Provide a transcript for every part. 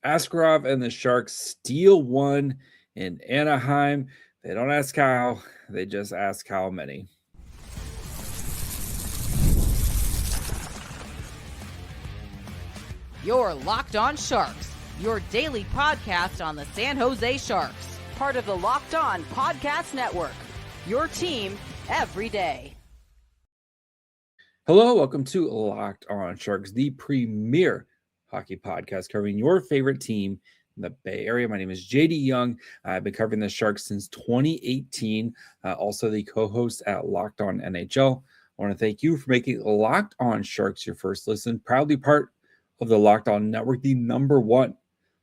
Askarov and the Sharks steal one in Anaheim. They don't ask how, they just ask how many. You're Locked On Sharks, your daily podcast on the San Jose Sharks, part of the Locked On Podcast Network, your team every day. Hello, welcome to Locked On Sharks, the premier hockey podcast covering your favorite team in the Bay Area. My name is JD Young. I've been covering the Sharks since 2018, also the co-host at Locked On NHL. I want to thank you for making Locked On Sharks your first listen, proudly part of the Locked On Network, the number one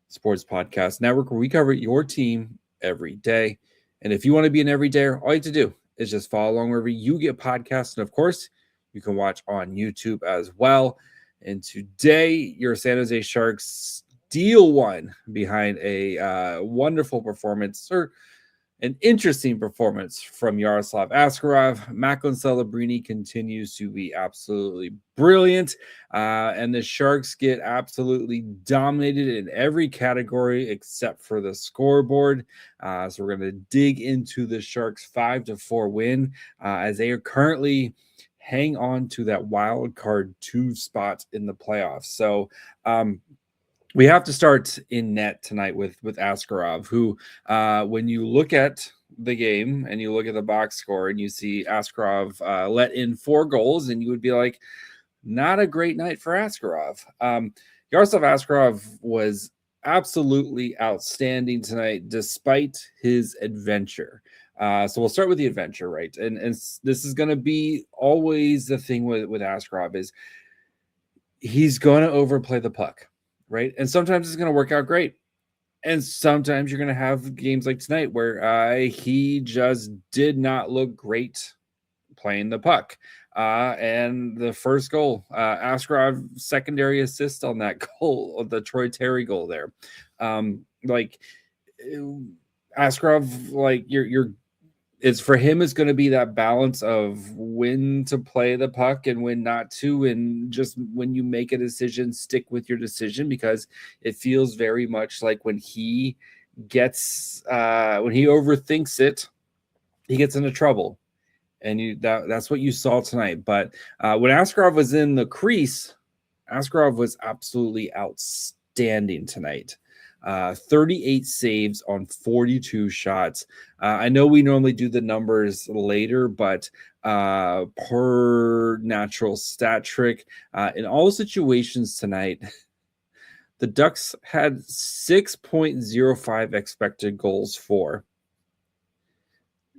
sports podcast network where we cover your team every day. And if you want to be an everydayer, all you have to do is just follow along wherever you get podcasts. And of course, you can watch on YouTube as well. And today, your San Jose Sharks steal one behind a wonderful performance, or an interesting performance from Yaroslav Askarov. Macklin Celebrini continues to be absolutely brilliant. And the Sharks get absolutely dominated in every category except for the scoreboard. So we're going to dig into the Sharks' 5-4 win as they are currently hang on to that wild card 2 spot in the playoffs. So we have to start in net tonight with Askarov, who when you look at the game and you look at the box score and you see Askarov let in 4 goals, and you would be like, not a great night for Askarov. Yaroslav Askarov was absolutely outstanding tonight despite his adventure. So we'll start with the adventure, right? And this is going to be always the thing with Askarov is he's going to overplay the puck, right? And sometimes it's going to work out great. And sometimes you're going to have games like tonight where he just did not look great playing the puck. And the first goal, Askarov secondary assist on that goal, the Troy Terry goal there. Askarov, it's for him is going to be that balance of when to play the puck and when not to, and just when you make a decision, stick with your decision, because it feels very much like when he overthinks it, he gets into trouble, and that's what you saw tonight. But when Askarov was in the crease, Askarov was absolutely outstanding tonight. 38 saves on 42 shots. I know we normally do the numbers later, but per natural stat trick, in all situations tonight, the Ducks had 6.05 expected goals for.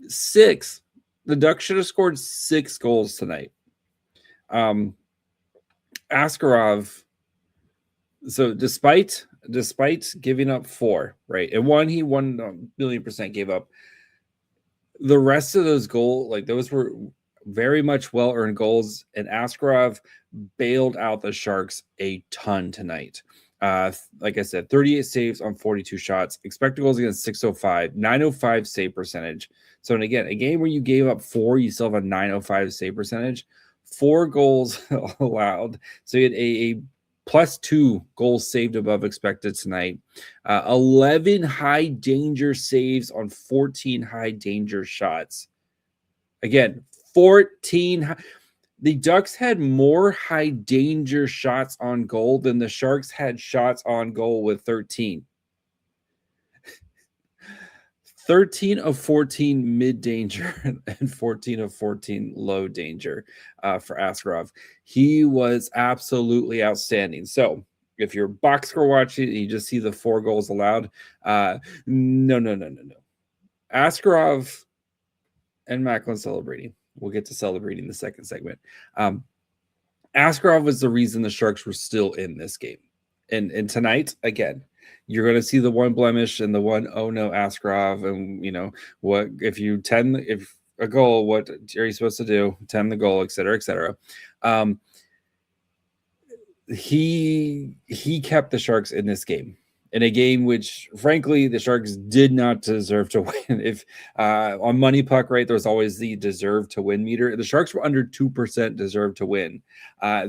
6. The Ducks should have scored 6 goals tonight. Askarov, so despite giving up 4, right? And one, he 1,000,000% gave up. The rest of those goals, those were very much well-earned goals, and Askarov bailed out the Sharks a ton tonight. Like I said, 38 saves on 42 shots, expected goals against 605, 905 save percentage. So, and again, a game where you gave up 4, you still have a 905 save percentage, 4 goals allowed. So you had a +2 goals saved above expected tonight. 11 high danger saves on 14 high danger shots. Again, 14. The Ducks had more high danger shots on goal than the Sharks had shots on goal with 13. 13 of 14 mid danger and 14 of 14 low danger for Askarov. He was absolutely outstanding. So if you're box score watching, you just see the 4 goals allowed. No. Askarov and Macklin Celebrini. We'll get to Celebrini in the second segment. Askarov was the reason the Sharks were still in this game. And tonight, again, you're going to see the one blemish and the one, oh no, Askarov. And, what if a goal, what are you supposed to do? 10 the goal, et cetera, et cetera. He kept the Sharks in this game. in a game which, frankly, the Sharks did not deserve to win. If on Money Puck, right, there's always the deserve to win meter. The Sharks were under 2% deserve to win.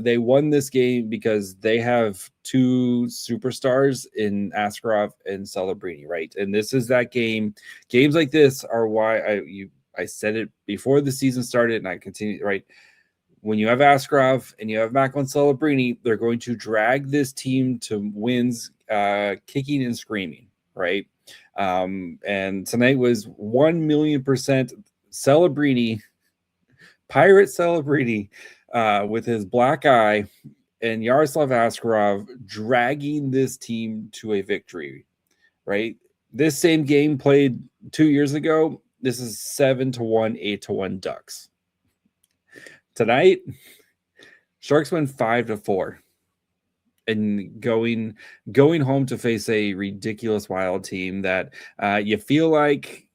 They won this game because they have two superstars in Askarov and Celebrini, right? And this is that game. Games like this are why I said it before the season started, and I continue, right? When you have Askarov and you have Macklin Celebrini, they're going to drag this team to wins, kicking and screaming, right? And tonight was 1,000,000% Celebrini, Pirate Celebrini, with his black eye, and Yaroslav Askarov dragging this team to a victory, right? This same game played 2 years ago. This is 7-1, 8-1 Ducks. Tonight, Sharks win 5-4, and going home to face a ridiculous Wild team that you feel like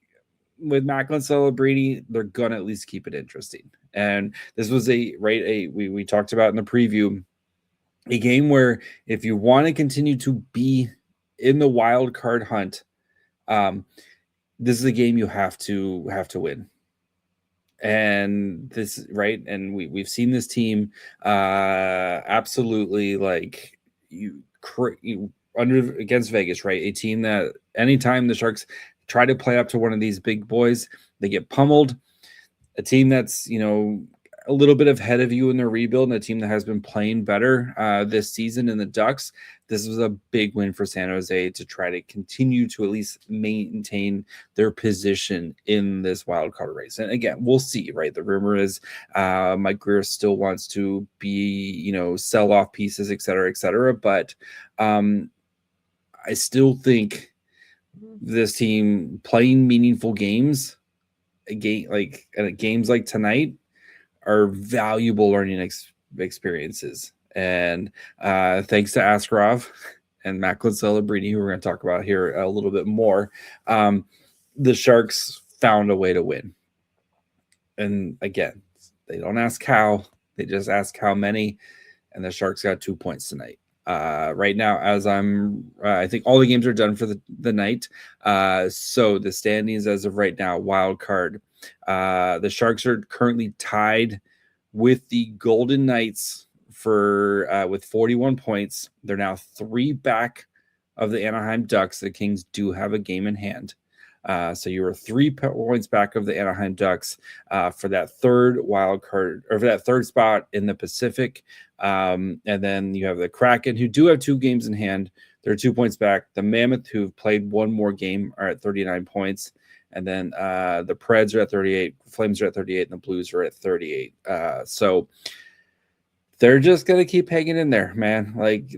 with Macklin Celebrini, they're gonna at least keep it interesting. And this was we talked about in the preview, a game where if you want to continue to be in the wild card hunt, this is a game you have to win. And this, right, and we've seen this team absolutely like you under against Vegas, right? A team that anytime the Sharks try to play up to one of these big boys, they get pummeled. A team that's, a little bit ahead of you in their rebuild, and a team that has been playing better this season in the Ducks. This was a big win for San Jose to try to continue to at least maintain their position in this wild card race. And again, we'll see, right? The rumor is Mike Grier still wants to be, sell off pieces, et cetera, et cetera. But I still think this team playing meaningful games, games like tonight, are valuable learning experiences. And thanks to Askarov and Macklin Celebrini, who we're going to talk about here a little bit more, the Sharks found a way to win. And again, they don't ask how, they just ask how many, and the Sharks got 2 points tonight. Right now, as I think all the games are done for the night. So the standings as of right now, wild card, the Sharks are currently tied with the Golden Knights with 41 points. They're now 3 back of the Anaheim Ducks. The Kings do have a game in hand. So you were 3 points back of the Anaheim Ducks for that third wild card, or for that third spot in the Pacific. And then you have the Kraken, who do have 2 games in hand. They're 2 points back. The Mammoth, who've played one more game, are at 39 points. And then the Preds are at 38, Flames are at 38, and the Blues are at 38. So they're just going to keep hanging in there, man.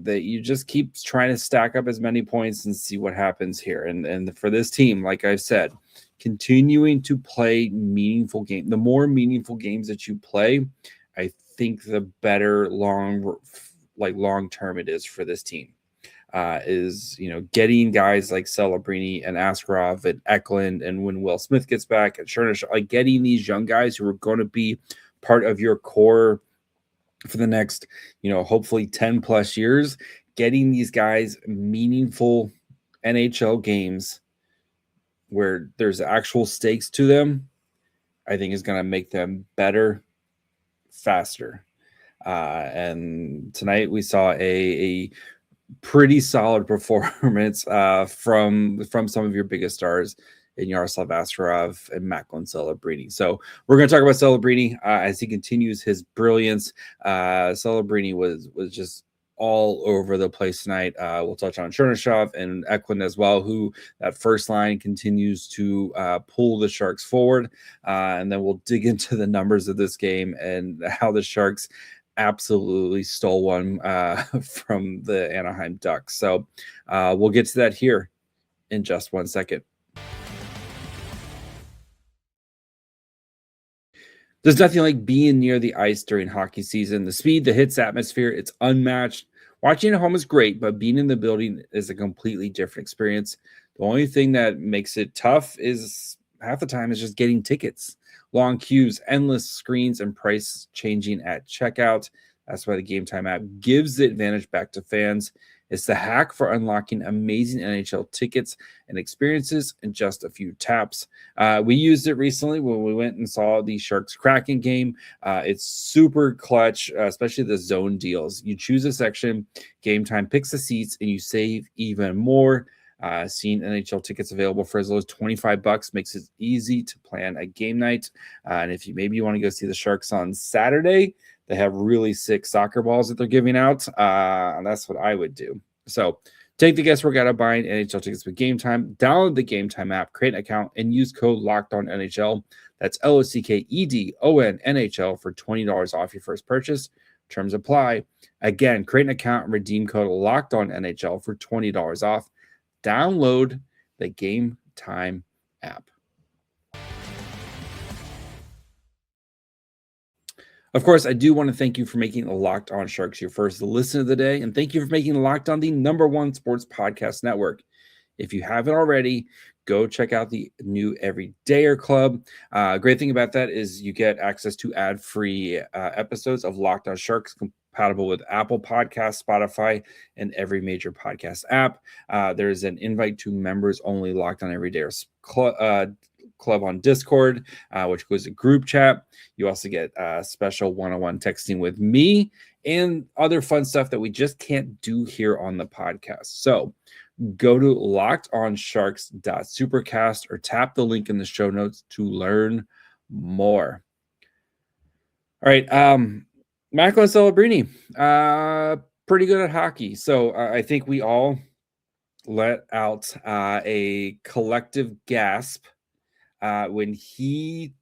You just keep trying to stack up as many points and see what happens here. And for this team, like I've said, continuing to play meaningful games. The more meaningful games that you play, I think the better long term it is for this team. Is getting guys like Celebrini and Askarov and Eklund, and when Will Smith gets back and Chernyshov, getting these young guys who are going to be part of your core for the next, hopefully 10 plus years, getting these guys meaningful NHL games where there's actual stakes to them, I think is going to make them better, faster. And tonight we saw a pretty solid performance from some of your biggest stars in Yaroslav Askarov and Macklin Celebrini. So we're going to talk about Celebrini as he continues his brilliance. Celebrini was just all over the place tonight. We'll touch on Chernyshov and Eklund as well, who that first line continues to pull the Sharks forward. And then we'll dig into the numbers of this game and how the Sharks absolutely stole one from the Anaheim Ducks. So we'll get to that here in just 1 second. There's nothing like being near the ice during hockey season. The speed, the hits, atmosphere, it's unmatched. Watching at home is great, but being in the building is a completely different experience. The only thing that makes it tough is half the time is just getting tickets. Long queues, endless screens, and price changing at checkout. That's why the Game Time app gives the advantage back to fans. It's the hack for unlocking amazing NHL tickets and experiences in just a few taps. We used it recently when we went and saw the Sharks Kraken game. It's super clutch, especially the zone deals. You choose a section, Game Time picks the seats, and you save even more. Seeing NHL tickets available for as low as $25 makes it easy to plan a game night. And if you want to go see the Sharks on Saturday, they have really sick soccer balls that they're giving out. And that's what I would do. So take the guesswork out of buying NHL tickets with Game Time. Download the Game Time app, create an account, and use code LOCKEDONNHL. That's LOCKEDON NHL for $20 off your first purchase. Terms apply. Again, create an account and redeem code LOCKEDONNHL for $20 off. Download the Game Time app. Of course, I do want to thank you for making the Locked On Sharks your first listen of the day, and thank you for making Locked On the #1 sports podcast network. If you haven't already, go check out the new Everydayer Club. Great thing about that is you get access to ad-free episodes of Locked On Sharks compatible with Apple Podcasts, Spotify, and every major podcast app. There's an invite to members-only Locked On Everydayers Club on Discord, which goes to group chat. You also get special one-on-one texting with me and other fun stuff that we just can't do here on the podcast. So go to lockedonsharks.supercast or tap the link in the show notes to learn more. All right. Macklin Celebrini, pretty good at hockey. So I think we all let out a collective gasp when he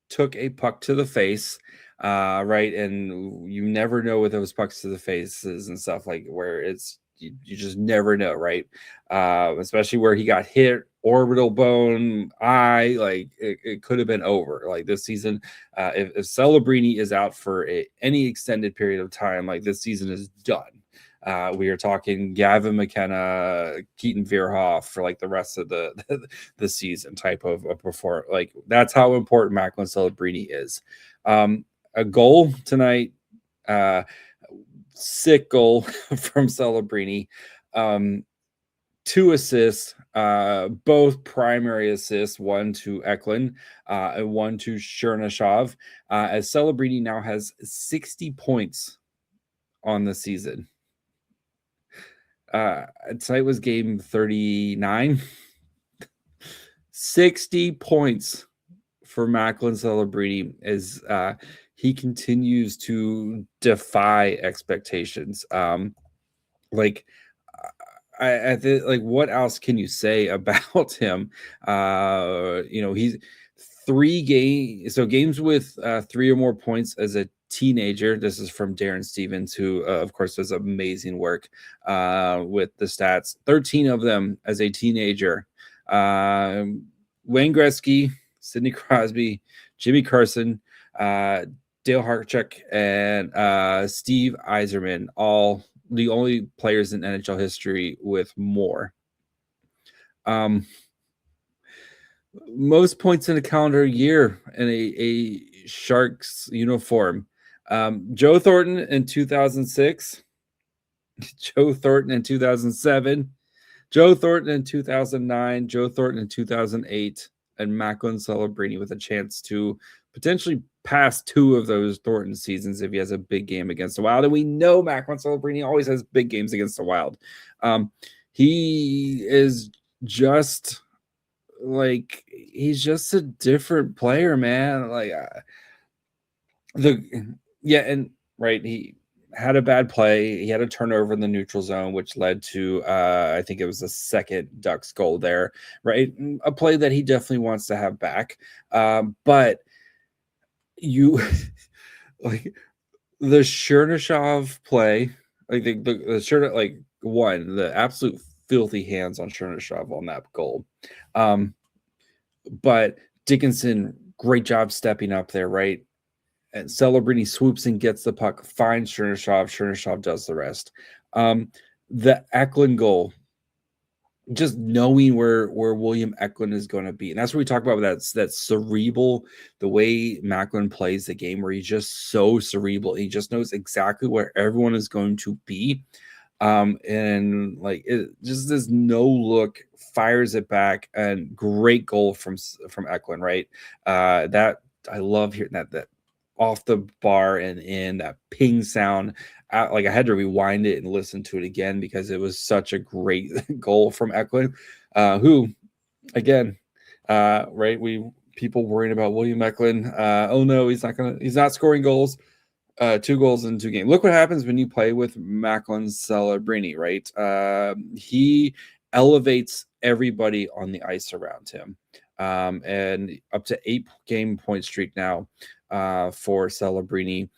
took a puck to the face, right? And you never know with those pucks to the faces and stuff, like where it's, you just never know, right? Especially where he got hit, orbital bone, eye, like it could have been over. Like this season, if Celebrini is out for any extended period of time, like this season is done. We are talking Gavin McKenna, Keaton Veerhoff for like the rest of the season type of performance. Like that's how important Macklin Celebrini is. A goal tonight, sick goal from Celebrini. 2 assists, both primary assists, one to Eklund and one to Chernyshov, as Celebrini now has 60 points on the season. Tonight was game 39. 60 points for Macklin Celebrini as he continues to defy expectations. Like what else can you say about him? He's 3 games with 3 or more points as a teenager. This is from Darren Stevens, who of course does amazing work with the stats. 13 of them as a teenager. Wayne Gretzky, Sidney Crosby, Jimmy Carson, Dale Hartchuk, and Steve Yzerman, all the only players in NHL history with more. Most points in a calendar year in a Sharks uniform. Joe Thornton in 2006, Joe Thornton in 2007, Joe Thornton in 2009, Joe Thornton in 2008, and Macklin Celebrini with a chance to potentially pass 2 of those Thornton seasons if he has a big game against the Wild. And we know Macklin Celebrini always has big games against the Wild. He is just like, he's just a different player, man. Like he had a bad play. He had a turnover in the neutral zone, which led to I think it was the second Ducks goal there, right? A play that he definitely wants to have back. But you like the Chernyshov play, like the Chernyshov, like the absolute filthy hands on Chernyshov on that goal. But Dickinson, great job stepping up there, right? And Celebrini swoops and gets the puck, finds Chernyshov. Chernyshov does the rest. The Eklund goal, just knowing where William Eklund is going to be. And that's what we talk about, that cerebral, the way Macklin plays the game, where he's just so cerebral. He just knows exactly where everyone is going to be. And like it just this no look fires it back, and great goal from Eklund, right? That I love hearing that off the bar and in that ping sound. Like I had to rewind it and listen to it again because it was such a great goal from Eklund, who again, right? People worrying about William Eklund. Oh no, he's not scoring goals. 2 goals in 2 games. Look what happens when you play with Macklin Celebrini, right? He elevates everybody on the ice around him. And up to 8-game point streak now for Celebrini.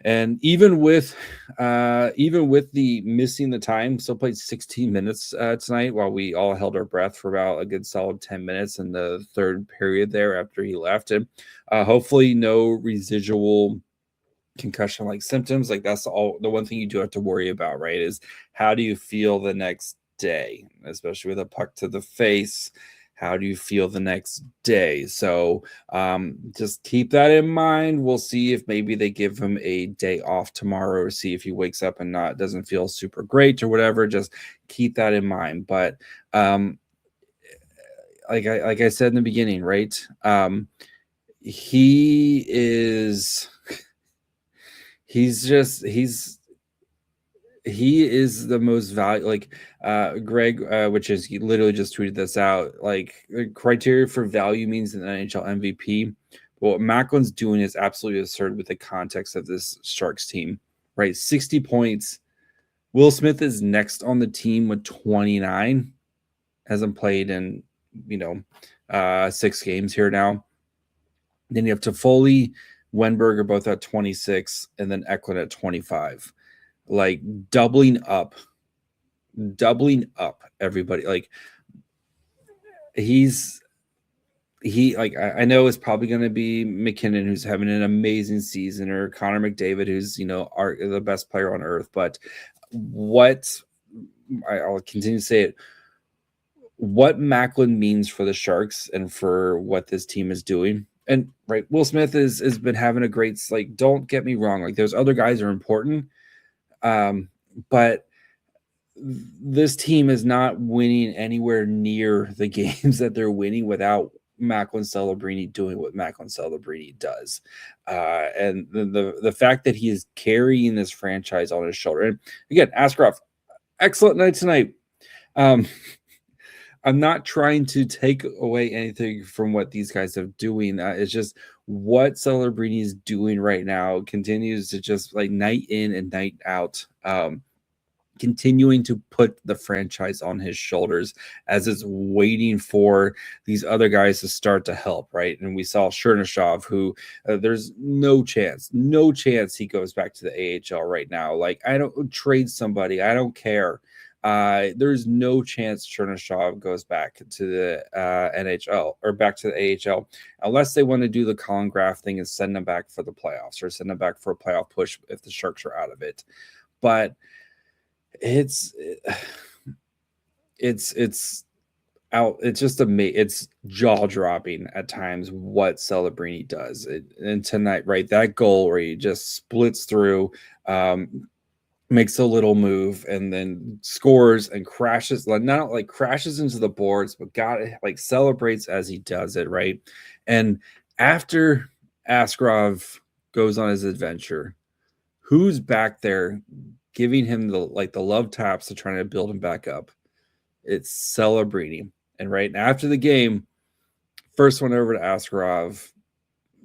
And even with the missing the time, still played 16 minutes tonight while we all held our breath for about a good solid 10 minutes in the third period there after he left. And hopefully no residual concussion like symptoms. Like that's all the one thing you do have to worry about, right? Is how do you feel the next day, especially with a puck to the face? How do you feel the next day? So just keep that in mind. We'll see if maybe they give him a day off tomorrow, or see if he wakes up and doesn't feel super great or whatever. Just keep that in mind. But like I said in the beginning, right? He is the most valuable. Like Greg, which is he literally just tweeted this out. Like the criteria for value means an NHL MVP. But what Macklin's doing is absolutely absurd with the context of this Sharks team, right? 60 points. Will Smith is next on the team with 29. Hasn't played in 6 games here now. Then you have Toffoli, Wennberg are both at 26, and then Eklund at 25. Like doubling up everybody. Like I know it's probably going to be McKinnon, who's having an amazing season, or Connor McDavid, who's the best player on earth. But I'll continue to say it. What Macklin means for the Sharks and for what this team is doing. And right, Will Smith has been having a great, like, don't get me wrong, like those other guys are important. But this team is not winning anywhere near the games that they're winning without Macklin Celebrini doing what Macklin Celebrini does. And the fact that he is carrying this franchise on his shoulder. And again, Askarov, excellent night tonight. I'm not trying to take away anything from what these guys are doing. It's just what Celebrini is doing right now continues to just like night in and night out, continuing to put the franchise on his shoulders as it's waiting for these other guys to start to help, right? And we saw Chernyshov, who there's no chance he goes back to the AHL right now. Like, I don't trade somebody. I don't care. There's no chance Chernyshov goes back to the NHL or back to the AHL unless they want to do the Colin Graff thing and send them back for the playoffs or send them back for a playoff push if the Sharks are out of it. But it's out. It's just it's jaw dropping at times what Celebrini does. And tonight, right, that goal where he just splits through, makes a little move and then scores and crashes, not like crashes into the boards, but celebrates as he does it, right? And after Askarov goes on his adventure, who's back there giving him the love taps to try to build him back up? It's Celebrini. And right after the game, first one over to Askarov,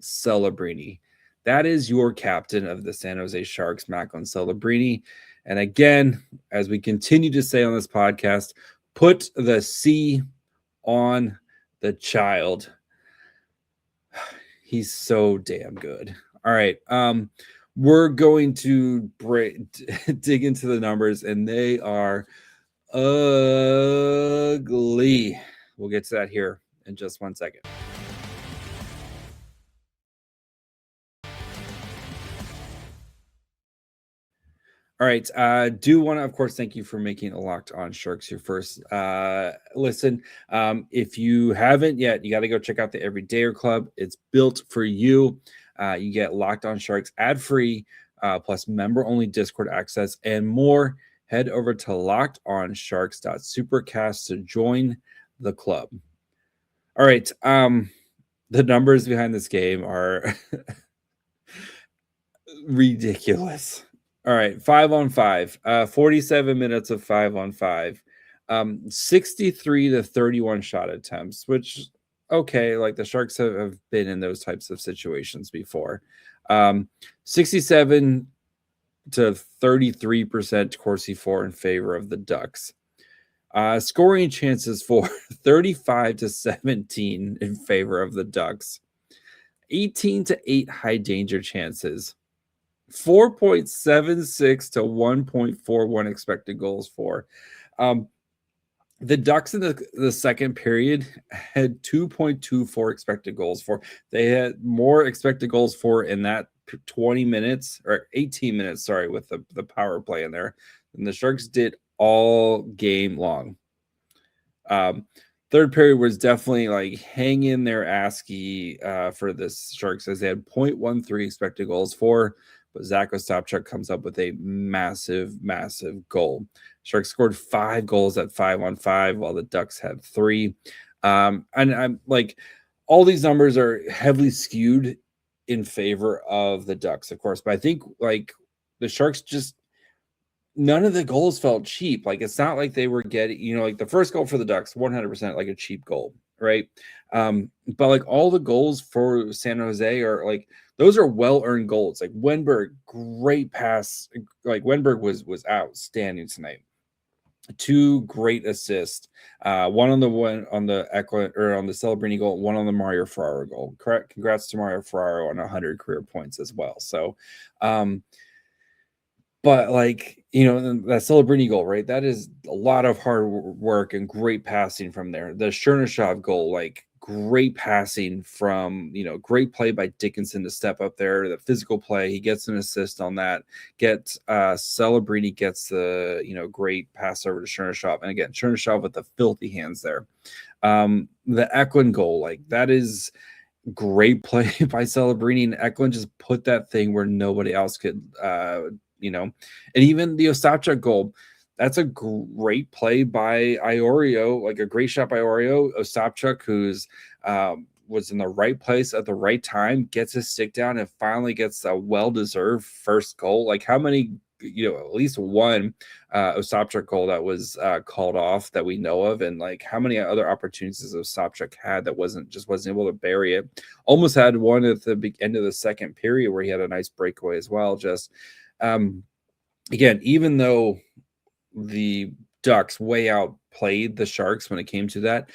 Celebrini. That is your captain of the San Jose Sharks, Macklin Celebrini. And again, as we continue to say on this podcast, put the C on the child. He's so damn good. All right. We're going to dig into the numbers, and they are ugly. We'll get to that here in just 1 second. All right. Do want to, of course, thank you for making a Locked On Sharks your first listen. If you haven't yet, you got to go check out the Everydayer Club. It's built for you. You get Locked On Sharks ad-free, plus member-only Discord access and more. head over to lockedonsharks.supercast to join the club. All right. The numbers behind this game are ridiculous. All right, 5-on-5, 47 minutes of 5-on-5, 63 to 31 shot attempts, which, okay, like the Sharks have been in those types of situations before. 67 to 33% Corsi for in favor of the Ducks. Scoring chances for 35 to 17 in favor of the Ducks. 18 to 8 high danger chances. 4.76 to 1.41 expected goals for. The Ducks in the second period had 2.24 expected goals for. They had more expected goals for in that 20 minutes or 18 minutes, sorry, with the power play in there than the Sharks did all game long. Third period was definitely like hang in there ASCII for this Sharks as they had 0.13 expected goals for, but Zach Ostapchuk comes up with a massive goal. Sharks scored 5 goals at 5-on-5 while the Ducks had 3. And I'm like, all these numbers are heavily skewed in favor of the Ducks, of course, but I think like the Sharks just, none of the goals felt cheap. Like it's not like they were getting, like the first goal for the Ducks, 100% like a cheap goal, right? But like all the goals for San Jose are like, those are well-earned goals. Like Wennberg, great pass. Like Wennberg was outstanding tonight. 2 great assists. One on the Eklund or on the Celebrini goal, one on the Mario Ferraro goal. Correct. Congrats to Mario Ferraro on 100 career points as well. So, but like, that Celebrini goal, right? That is a lot of hard work and great passing from there. The Chernyshov goal, like great passing from, great play by Dickinson to step up there. The physical play, he gets an assist on that. Celebrini gets the, great pass over to Chernyshov. And again, Chernyshov with the filthy hands there. The Eklund goal, like that is great play by Celebrini, and Eklund just put that thing where nobody else could, and even the Ostapchuk goal, that's a great play by Iorio, like a great shot by Iorio. Ostapchuk, who's was in the right place at the right time, gets his stick down and finally gets a well-deserved first goal. Like how many, at least one Ostapchuk goal that was called off that we know of, and like how many other opportunities Ostapchuk had that wasn't able to bury it. Almost had one at the end of the second period where he had a nice breakaway as well. Just again, even though the Ducks way outplayed the Sharks when it came to that,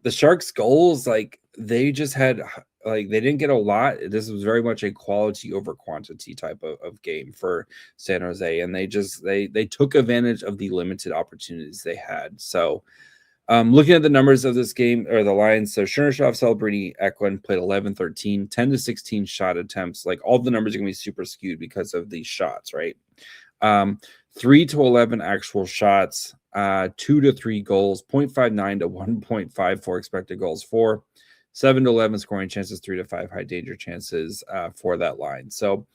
the Sharks goals, like they just had, like they didn't get a lot. This was very much a quality over quantity type of game for San Jose, and they took advantage of the limited opportunities they had. So looking at the numbers of this game, or the lines, so Chernyshov, Celebrini, Eklund played 11-13, 10 to 16 shot attempts. Like all the numbers are going to be super skewed because of these shots, right? 3 to 11 actual shots, 2 to 3 goals, 0.59 to 1.54 expected goals for, 7 to 11 scoring chances, 3 to 5 high danger chances for that line. So,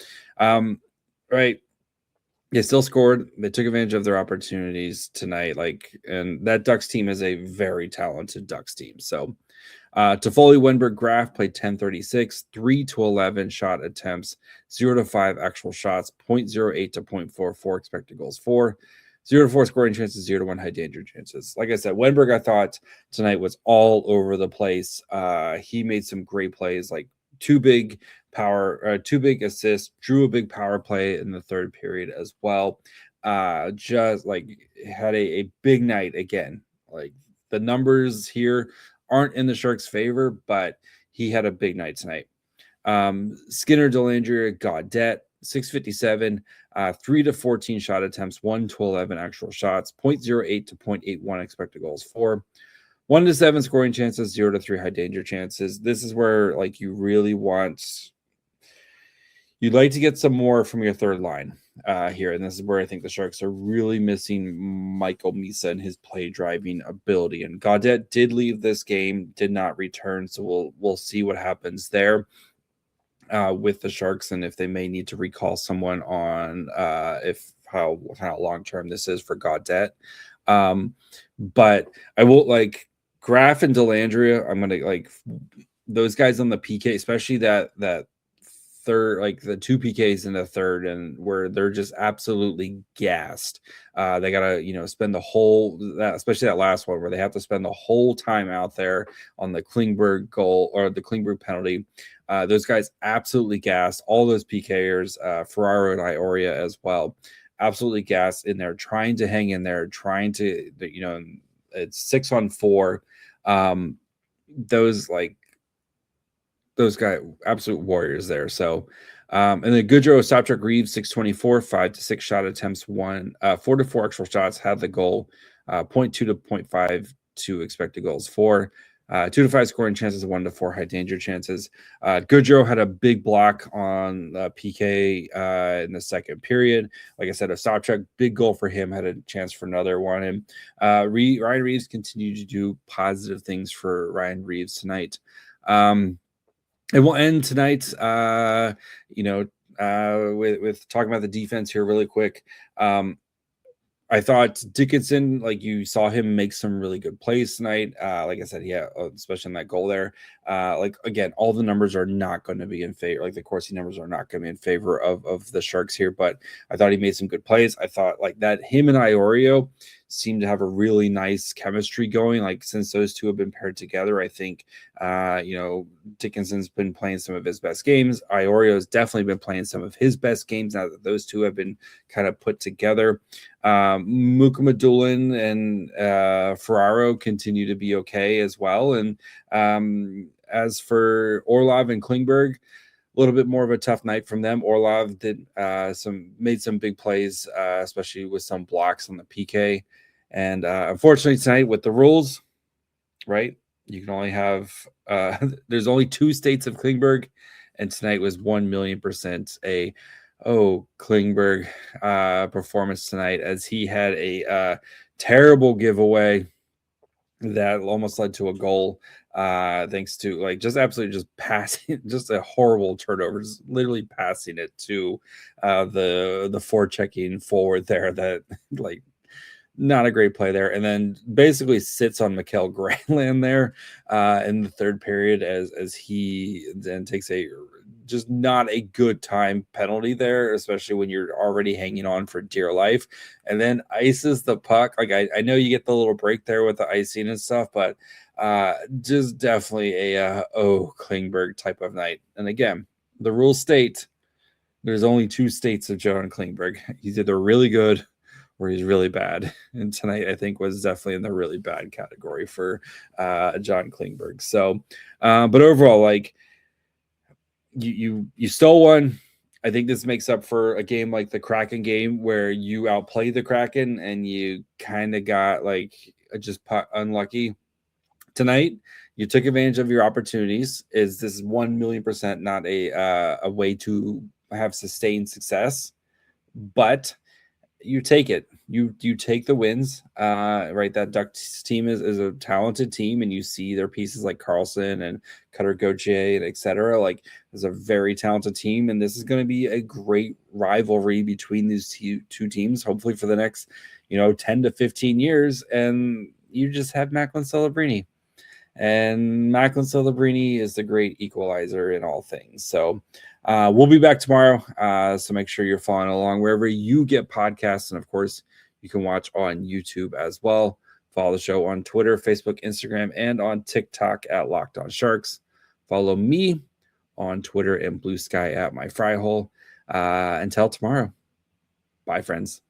right. They still scored. They took advantage of their opportunities tonight. And that Ducks team is a very talented Ducks team. So, Toffoli, Wennberg, Graf played 10-36, 3 to 11 shot attempts, 0 to 5 actual shots, 0.08 to 0.44 expected goals for, 0 to 4 scoring chances, 0 to 1 high danger chances. Like I said, Wennberg, I thought tonight was all over the place. He made some great plays, like 2 big assists, drew a big power play in the third period as well. Just like had a big night again. Like the numbers here aren't in the Sharks' favor, but he had a big night tonight. Skinner, Dellandrea, Gaudette, 657, 3 to 14 shot attempts, 1 to 11 actual shots, 0.08 to 0.81 expected goals for, 1 to 7 scoring chances, 0 to 3 high danger chances. This is where like you'd like to get some more from your third line here. And this is where I think the Sharks are really missing Michael Misa and his play driving ability. And Gaudette did leave this game, did not return. So we'll see what happens there with the Sharks, and if they may need to recall someone on if how kind of long term this is for Gaudette. But I will like Graf and Delandria. I'm gonna like those guys on the PK, especially that third, like the 2 PKs in the third, and where they're just absolutely gassed. They gotta, spend the whole that, especially that last one where they have to spend the whole time out there on the Klingberg goal or the Klingberg penalty. Those guys absolutely gassed. All those PKers, Ferraro and Ioria as well, absolutely gassed in there, trying to hang in there, trying to, it's 6-on-4. Those guys, absolute warriors there. So, and then Goodrow, Sopchak, Reeves, 624, 5 to 6 shot attempts, 4 to 4 actual shots, had the goal, 0.2 to 0.5 to expected goals, 4, 2 to 5 scoring chances, 1 to 4 high danger chances. Goodrow had a big block on PK in the second period. Like I said, a Sopchak, big goal for him, had a chance for another one. And Ryan Reeves continued to do positive things for Ryan Reeves tonight. And we'll end tonight, with talking about the defense here really quick. I thought Dickinson, like you saw him make some really good plays tonight. Like I said, especially in that goal there. Again, all the numbers are not going to be in favor. Like the Corsi numbers are not going to be in favor of the Sharks here. But I thought he made some good plays. I thought like that him and Iorio seem to have a really nice chemistry going. Like since those two have been paired together, I think Dickinson's been playing some of his best games. Iorio's definitely been playing some of his best games now that those two have been kind of put together. Mukamadulin and Ferraro continue to be okay as well. And as for Orlov and Klingberg, a little bit more of a tough night from them. Orlov made some big plays, especially with some blocks on the PK. And unfortunately tonight with the rules, right, you can only have there's only 2 states of Klingberg, and tonight was 1,000,000% a Klingberg performance tonight, as he had a terrible giveaway that almost led to a goal, thanks to like just absolutely just passing, just a horrible turnover, just literally passing it to the forechecking forward there, that like not a great play there. And then basically sits on Mikkel Granlund there in the third period as he then takes a just not a good time penalty there, especially when you're already hanging on for dear life, and then ices the puck. Like I know you get the little break there with the icing and stuff, but just definitely a Klingberg type of night. And again, the rules state there's only 2 states of John Klingberg. He's either really good or he's really bad. And tonight, I think, was definitely in the really bad category for John Klingberg. So, but overall, like you stole one. I think this makes up for a game like the Kraken game where you outplay the Kraken and you kind of got like just unlucky. Tonight, you took advantage of your opportunities. This is 1,000,000% not a way to have sustained success, but you take it. You take the wins, right? That Ducks team is a talented team, and you see their pieces like Carlson and Cutter Gauthier and etc. Like, it's a very talented team, and this is going to be a great rivalry between these two teams, hopefully for the next, 10 to 15 years. And you just have Macklin Celebrini. And Macklin Celebrini is the great equalizer in all things. So we'll be back tomorrow. So make sure you're following along wherever you get podcasts. And of course, you can watch on YouTube as well. Follow the show on Twitter, Facebook, Instagram, and on TikTok at Locked On Sharks. Follow me on Twitter and Blue Sky at My Fry Hole. Until tomorrow. Bye, friends.